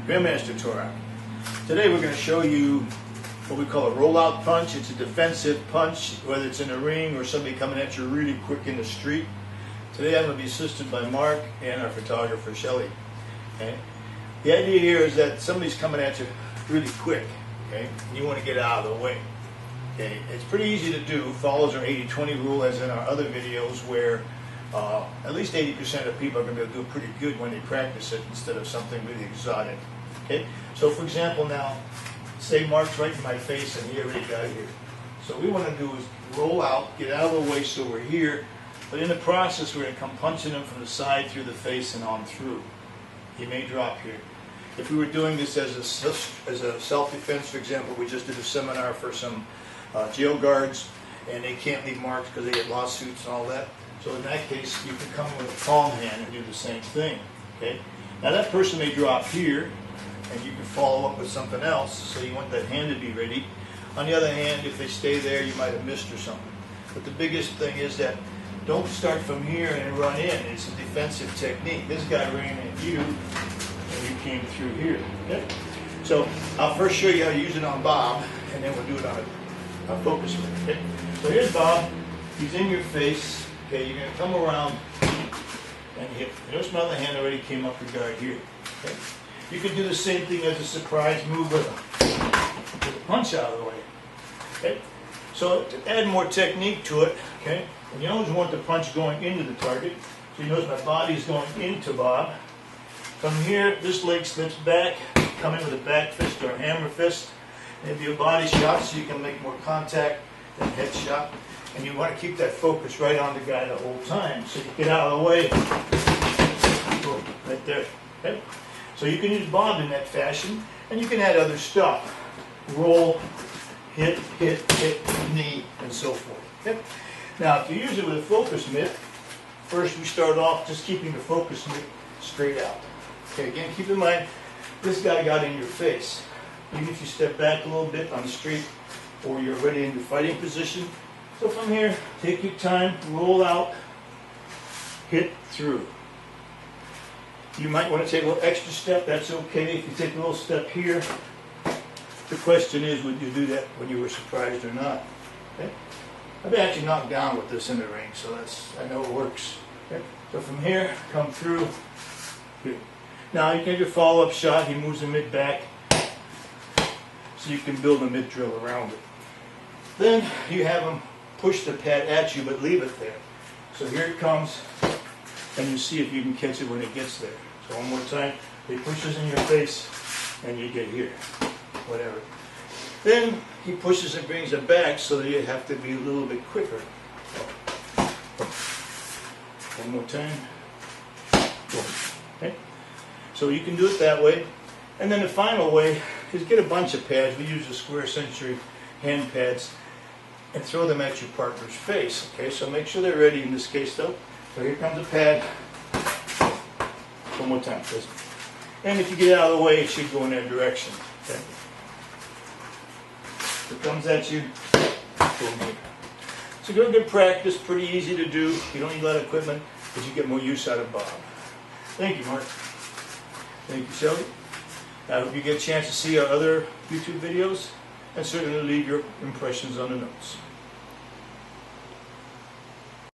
Grandmaster Torah. Today we're going to show you what we call a rollout punch. It's a defensive punch, whether it's in a ring or somebody coming at you really quick in the street. Today I'm going to be assisted by Mark and our photographer Shelly. Okay? The idea here is that somebody's coming at you really quick, okay? And you want to get out of the way. Okay? It's pretty easy to do. Follows our 80-20 rule as in our other videos where at least 80% of people are going to be able to do pretty good when they practice it instead of something really exotic. Okay? So for example now, say Mark's right in my face and he already got here. So what we want to do is roll out, get out of the way so we're here, but in the process we're going to come punching him from the side through the face and on through. He may drop here. If we were doing this as a self-defense, for example, we just did a seminar for some jail guards and they can't leave marks because they get lawsuits and all that. So in that case, you can come with a palm hand and do the same thing. Okay? Now that person may drop here, and you can follow up with something else, so you want that hand to be ready. On the other hand, if they stay there, you might have missed or something. But the biggest thing is that don't start from here and run in. It's a defensive technique. This guy ran at you, and you came through here. Okay? So I'll first show you how to use it on Bob, and then we'll do it on a focus ring. Okay? So here's Bob. He's in your face. Okay, you're going to come around and hit. Notice my other hand already came up your guard here. Okay? You can do the same thing as a surprise move with a punch out of the way. Okay? So to add more technique to it, okay, and you always want the punch going into the target. So you notice my body's going into Bob. From here, this leg slips back, come in with a back fist or a hammer fist. Maybe a body shot so you can make more contact than a head shot. And you want to keep that focus right on the guy the whole time. So you get out of the way, boom, right there. Okay? So you can use Bob in that fashion, and you can add other stuff. Roll, hit, knee, and so forth. Okay? Now, if you use it with a focus mitt, first we start off just keeping the focus mitt straight out. Okay, again, keep in mind, this guy got in your face. Even if you step back a little bit on the street, or you're already in the fighting position. So from here, take your time, roll out, hit through. You might want to take a little extra step, that's okay. If you take a little step here, the question is, would you do that when you were surprised or not? Okay? I've been actually knocked down with this in the ring, so I know it works. Okay? So from here, come through. Here. Now you can have your follow-up shot, he moves the mid back, so you can build a mid drill around it. Then you have him push the pad at you, but leave it there. So here it comes, and you see if you can catch it when it gets there. So one more time, he pushes in your face, and you get here, whatever. Then he pushes and brings it back, so that you have to be a little bit quicker. One more time. Okay? So you can do it that way. And then the final way is get a bunch of pads. We use the Square Century hand pads and throw them at your partner's face. Okay, so make sure they're ready in this case though. So here comes a pad. One more time, please. And if you get out of the way, it should go in that direction. Okay. It comes at you. Boom here. It's a good practice, pretty easy to do. You don't need a lot of equipment, but you get more use out of Bob. Thank you, Mark. Thank you, Shelby. I hope you get a chance to see our other YouTube videos, and certainly leave your impressions on the notes.